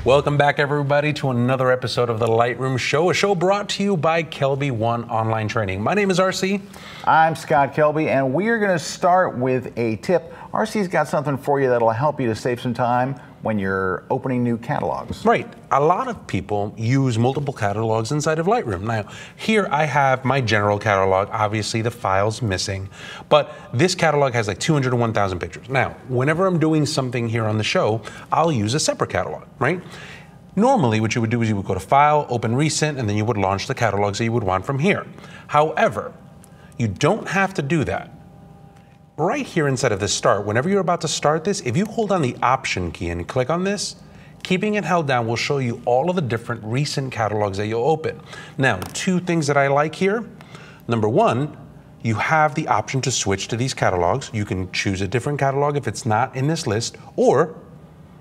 Welcome back, everybody, to another episode of the Lightroom Show, a show brought to you by Kelby One Online Training. My name is RC. I'm Scott Kelby, and we are going to start with a tip. RC's got something for you that'll help you to save some time when you're opening new catalogs. Right. A lot of people use multiple catalogs inside of Lightroom. Now, here I have my general catalog. Obviously, the file's missing, but this catalog has like 201,000 pictures. Now, whenever I'm doing something here on the show, I'll use a separate catalog, right? Normally, what you would do is you would go to File, Open Recent, and then you would launch the catalogs that you would want from here. However, you don't have to do that. Right here inside of this Start, whenever you're about to start this, if you hold on the Option key and click on this, keeping it held down will show you all of the different recent catalogs that you'll open. Now, two things that I like here. Number one, you have the option to switch to these catalogs. You can choose a different catalog if it's not in this list, or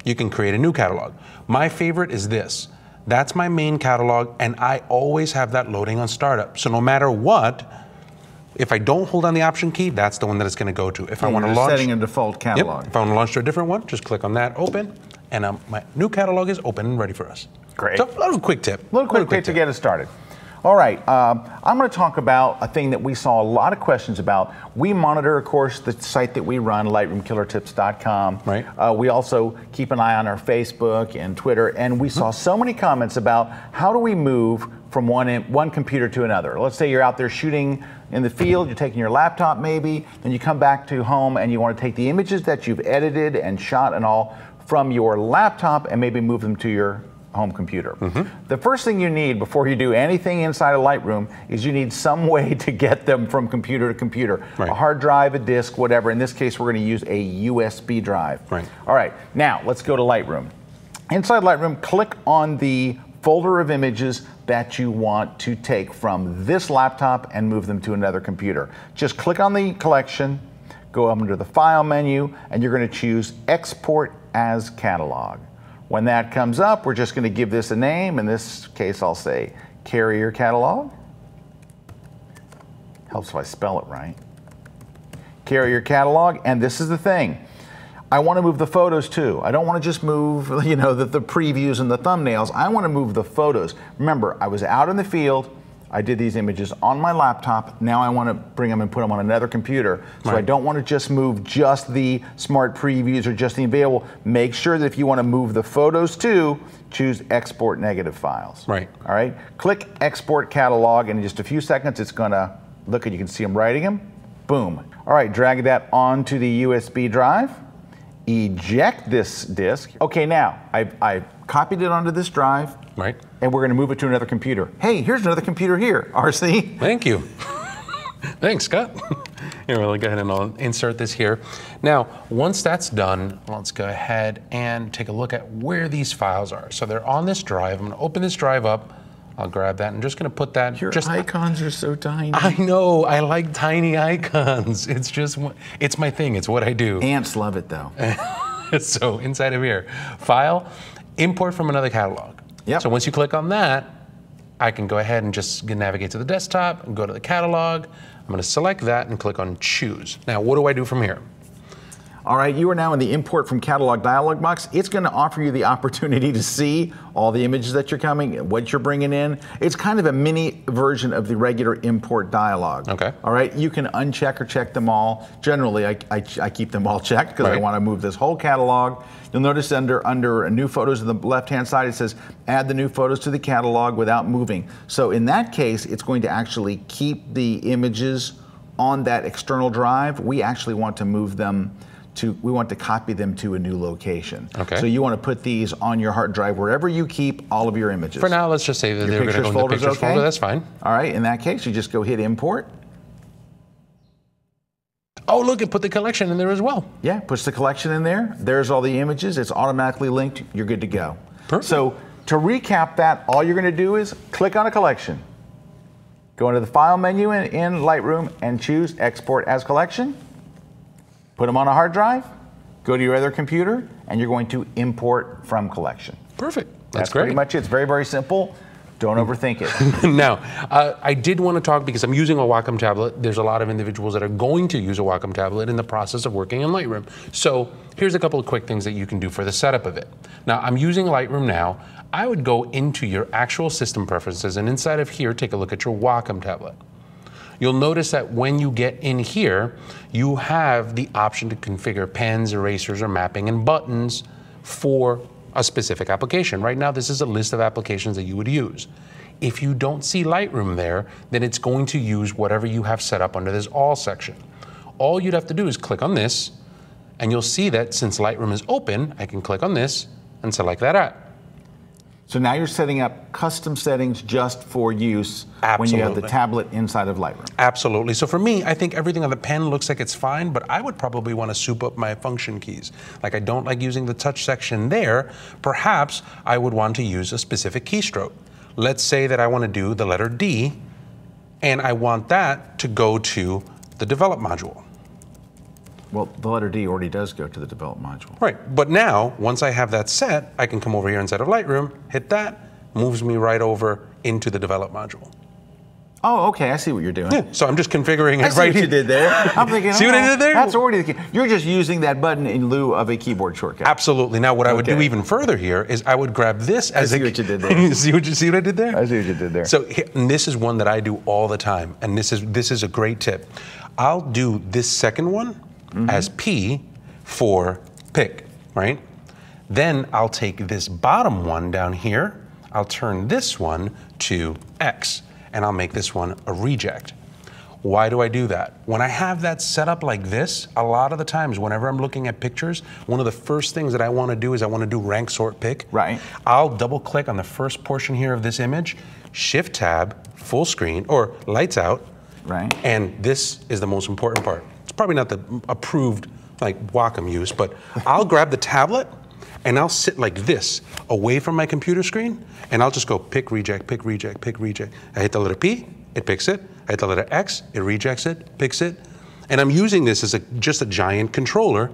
you can create a new catalog. My favorite is this. That's my main catalog, and I always have that loading on startup. So no matter what, if I don't hold on the Option key, that's the one that it's going to go to. If I want to launch, setting a default catalog. Yep, if I want to launch to a different one, just click on that, open, and my new catalog is open and ready for us. Great. So a little quick tip. A little quick tip to get us started. All right, I'm going to talk about a thing that we saw a lot of questions about. We monitor, of course, the site that we run, lightroomkillertips.com. Right. We also keep an eye on our Facebook and Twitter, and we saw so many comments about how do we move from one computer to another. Let's say you're out there shooting in the field, you're taking your laptop maybe, then you come back to home and you want to take the images that you've edited and shot and all from your laptop and maybe move them to your home computer. The first thing you need before you do anything inside of Lightroom is you need some way to get them from computer to computer. Right. A hard drive, a disk, whatever. In this case, we're going to use a USB drive. Right. All right, now let's go to Lightroom. Inside Lightroom, click on the folder of images that you want to take from this laptop and move them to another computer. Just click on the collection, go up under the File menu, and you're going to choose Export as Catalog. When that comes up, we're just going to give this a name. In this case, I'll say Carrier Catalog. Helps if I spell it right. Carrier Catalog, and this is the thing. I want to move the photos too. I don't want to just move, you know, the previews and the thumbnails. I want to move the photos. Remember, I was out in the field. I did these images on my laptop. Now I want to bring them and put them on another computer. So I don't want to just move just the smart previews or just the available. Make sure that if you want to move the photos too, choose Export Negative Files. Right. All right. Click Export Catalog, and in just a few seconds, it's going to look at. You can see them writing them. Boom. All right. Drag that onto the USB drive. Eject this disk. Okay, now I've copied it onto this drive. Right. And we're going to move it to another computer. Hey, here's another computer here, RC. Thank you. Thanks, Scott. Here, we'll go ahead and I'll insert this here. Now, once that's done, let's go ahead and take a look at where these files are. So they're on this drive. I'm going to open this drive up. I'll grab that and I'm just going to put that. Your icons are so tiny. I know. I like tiny icons. It's just, it's my thing. It's what I do. Ants love it though. So inside of here, File, Import from another catalog. Yep. So once you click on that, I can go ahead and just navigate to the desktop and go to the catalog. I'm going to select that and click on Choose. Now, what do I do from here? All right, you are now in the Import from Catalog dialog box. It's going to offer you the opportunity to see all the images that you're coming, what you're bringing in. It's kind of a mini version of the regular import dialog. Okay. All right, you can uncheck or check them all. Generally, I keep them all checked because I want to move this whole catalog. You'll notice under new photos on the left-hand side, it says add the new photos to the catalog without moving. So in that case, it's going to actually keep the images on that external drive. We actually want to move them we want to copy them to a new location. Okay. So you want to put these on your hard drive wherever you keep all of your images. For now, let's just say that they're going to go in the Pictures folder. That's fine. All right, in that case, you just go hit Import. Oh, look, it put the collection in there as well. Yeah, puts the collection in there. There's all the images. It's automatically linked. You're good to go. Perfect. So to recap that, all you're going to do is click on a collection. Go into the File menu in Lightroom and choose Export as Collection. Put them on a hard drive, go to your other computer, and you're going to import from collection. Perfect. That's great. Pretty much it. It's very, very simple. Don't overthink it. Now, I did want to talk because I'm using a Wacom tablet. There's a lot of individuals that are going to use a Wacom tablet in the process of working in Lightroom. So here's a couple of quick things that you can do for the setup of it. Now, I'm using Lightroom now. I would go into your actual system preferences, and inside of here, take a look at your Wacom tablet. You'll notice that when you get in here, you have the option to configure pens, erasers, or mapping, and buttons for a specific application. Right now, this is a list of applications that you would use. If you don't see Lightroom there, then it's going to use whatever you have set up under this All section. All you'd have to do is click on this, and you'll see that since Lightroom is open, I can click on this and select that app. So now you're setting up custom settings just for use when you have the tablet inside of Lightroom. Absolutely. So for me, I think everything on the pen looks like it's fine, but I would probably want to soup up my function keys. Like I don't like using the touch section there. Perhaps I would want to use a specific keystroke. Let's say that I want to do the letter D, and I want that to go to the develop module. Well, the letter D already does go to the develop module. Right, but now, once I have that set, I can come over here inside of Lightroom, hit that, moves me right over into the develop module. Oh, okay, I see what you're doing. Yeah, so I'm just configuring it I see right what here. you did there. I'm thinking, see what I did there? That's already the key. You're just using that button in lieu of a keyboard shortcut. Absolutely. Now, what I would do even further here is I would grab this as I see what you did there. see what I did there? I see what you did there. So and this is one that I do all the time, and this is a great tip. I'll do this second one as P for pick, right? Then I'll take this bottom one down here, I'll turn this one to X, and I'll make this one a reject. Why do I do that? When I have that set up like this, a lot of the times whenever I'm looking at pictures, one of the first things that I want to do is I want to do rank sort pick. Right. I'll double click on the first portion here of this image, shift tab, full screen, or lights out. Right. And this is the most important part. It's probably not the approved like Wacom use, but I'll grab the tablet and I'll sit like this away from my computer screen, and I'll just go pick, reject, pick, reject, pick, reject. I hit the letter P, it picks it. I hit the letter X, it rejects it, picks it. And I'm using this as just a giant controller,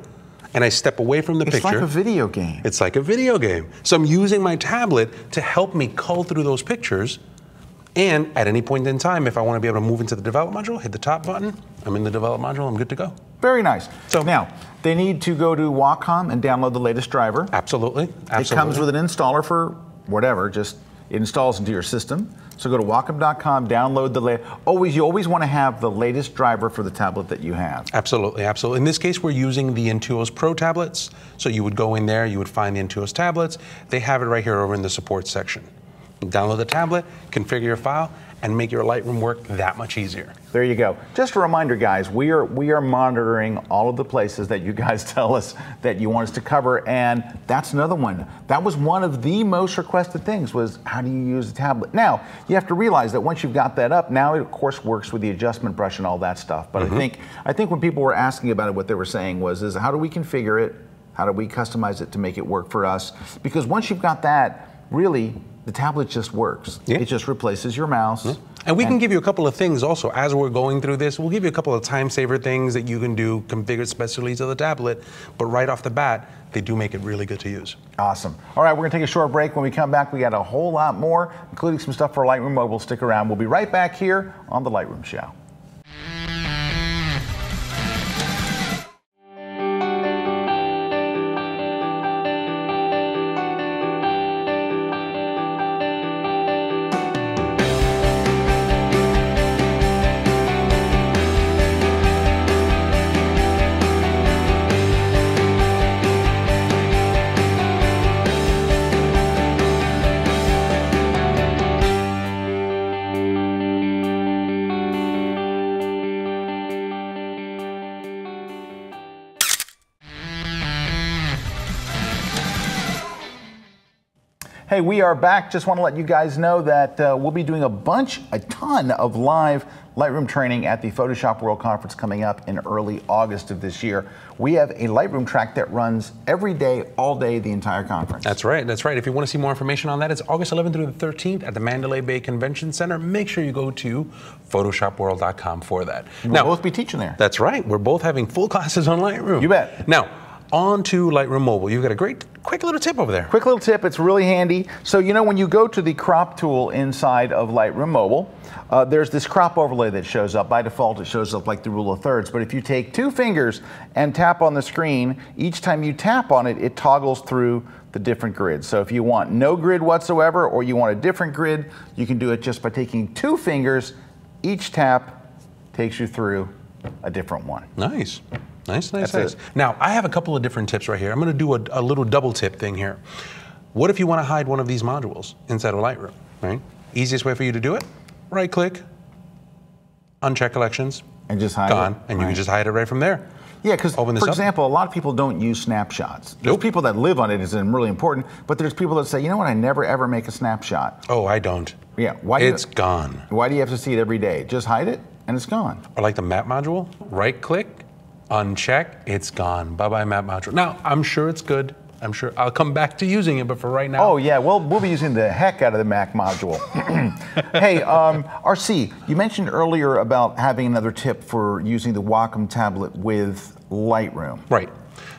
and I step away from the picture. It's like a video game. It's like a video game. So I'm using my tablet to help me cull through those pictures. And at any point in time, if I want to be able to move into the develop module, hit the top button, I'm in the develop module, I'm good to go. Very nice. So now, they need to go to Wacom and download the latest driver. Absolutely. It comes with an installer for whatever, just it installs into your system. So go to Wacom.com, download the latest. You always want to have the latest driver for the tablet that you have. Absolutely, absolutely. In this case, we're using the Intuos Pro tablets. So you would go in there, you would find the Intuos tablets. They have it right here over in the support section. Download the tablet, configure your file, and make your Lightroom work that much easier. There you go. Just a reminder, guys, we are monitoring all of the places that you guys tell us that you want us to cover, and that's another one. That was one of the most requested things, was how do you use the tablet? Now, you have to realize that once you've got that up, now it of course works with the adjustment brush and all that stuff. But I think when people were asking about it, what they were saying was, how do we configure it? How do we customize it to make it work for us? Because once you've got that, really, the tablet just works. Yeah. It just replaces your mouse. Yeah. And we can give you a couple of things also as we're going through this. We'll give you a couple of time saver things that you can do configured specially to the tablet, but right off the bat, they do make it really good to use. Awesome. All right, we're gonna take a short break. When we come back, we got a whole lot more, including some stuff for Lightroom Mobile. Stick around. We'll be right back here on the Lightroom Show. Hey, we are back. Just want to let you guys know that we'll be doing a ton of live Lightroom training at the Photoshop World Conference coming up in early August of this year. We have a Lightroom track that runs every day, all day, the entire conference. That's right, that's right. If you want to see more information on that, it's August 11th through the 13th at the Mandalay Bay Convention Center. Make sure you go to photoshopworld.com for that. We'll both be teaching there. That's right. We're both having full classes on Lightroom. You bet. Now, onto Lightroom Mobile. You've got a great, quick little tip over there. Quick little tip, it's really handy. So you know when you go to the crop tool inside of Lightroom Mobile, there's this crop overlay that shows up. By default, it shows up like the rule of thirds. But if you take 2 fingers and tap on the screen, each time you tap on it, it toggles through the different grids. So if you want no grid whatsoever or you want a different grid, you can do it just by taking 2 fingers. Each tap takes you through a different one. Nice. Nice. It. Now, I have a couple of different tips right here. I'm going to do a little double tip thing here. What if you want to hide one of these modules inside of Lightroom, right? Easiest way for you to do it, right click, uncheck collections, and just hide gone, it. And you can just hide it right from there. Yeah, because for example, a lot of people don't use snapshots. There's people that live on it, is really important, but there's people that say, you know what, I never ever make a snapshot. Oh, I don't. Yeah, it's gone. Why do you have to see it every day? Just hide it and it's gone. Or like the map module, right click, uncheck, it's gone. Bye-bye map module. Now, I'm sure it's good. I'm sure I'll come back to using it, but for right now. Oh yeah, well, we'll be using the heck out of the Mac module. Hey, RC, you mentioned earlier about having another tip for using the Wacom tablet with Lightroom. Right.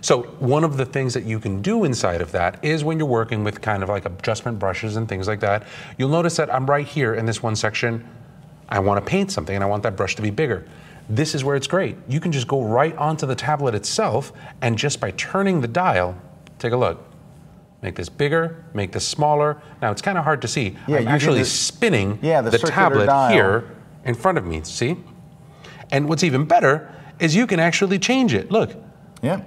So one of the things that you can do inside of that is when you're working with kind of like adjustment brushes and things like that, you'll notice that I'm right here in this one section. I want to paint something and I want that brush to be bigger. This is where it's great. You can just go right onto the tablet itself and just by turning the dial, take a look. Make this bigger, make this smaller. Now it's kind of hard to see. Yeah, I'm actually spinning the tablet dial here in front of me, see? And what's even better is you can actually change it. Look. Yeah.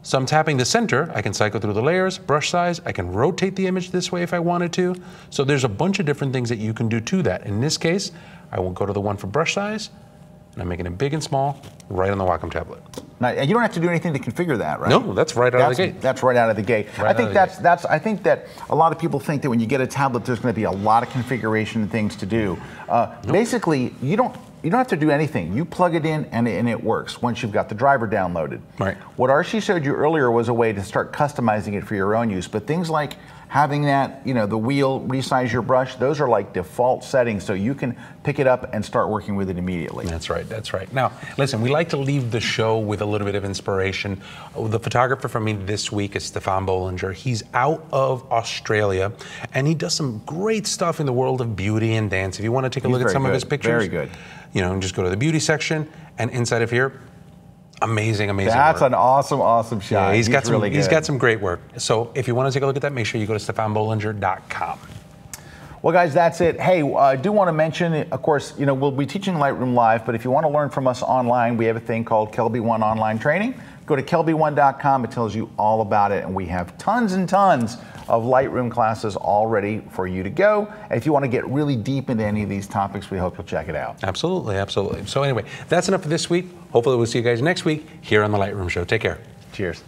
So I'm tapping the center. I can cycle through the layers, brush size. I can rotate the image this way if I wanted to. So there's a bunch of different things that you can do to that. In this case, I will go to the one for brush size, and I'm making it big and small right on the Wacom tablet. Now, you don't have to do anything to configure that, right? No, that's right out of the gate. That's right out of the gate. I think that a lot of people think that when you get a tablet, there's going to be a lot of configuration and things to do. Basically, you don't have to do anything. You plug it in and it works once you've got the driver downloaded. Right. What Archie showed you earlier was a way to start customizing it for your own use. But things like having that, the wheel, resize your brush, those are like default settings, so you can pick it up and start working with it immediately. That's right, that's right. Now, listen, we like to leave the show with a little bit of inspiration. The photographer for me this week is Stefan Bollinger. He's out of Australia, and he does some great stuff in the world of beauty and dance. If you want to take a look at some of his pictures, very good. Just go to the beauty section, and inside of here, amazing work. That's an awesome shot. Yeah, he's got some great work. So if you want to take a look at that, make sure you go to stefanbollinger.com. Well, guys, that's it. Hey, I do want to mention, of course, we'll be teaching Lightroom Live, but if you want to learn from us online, we have a thing called Kelby One Online Training. Go to kelby1.com. It tells you all about it, and we have tons and tons of Lightroom classes all ready for you to go. And if you want to get really deep into any of these topics, we hope you'll check it out. Absolutely, absolutely. So anyway, that's enough for this week. Hopefully we'll see you guys next week here on the Lightroom Show. Take care. Cheers.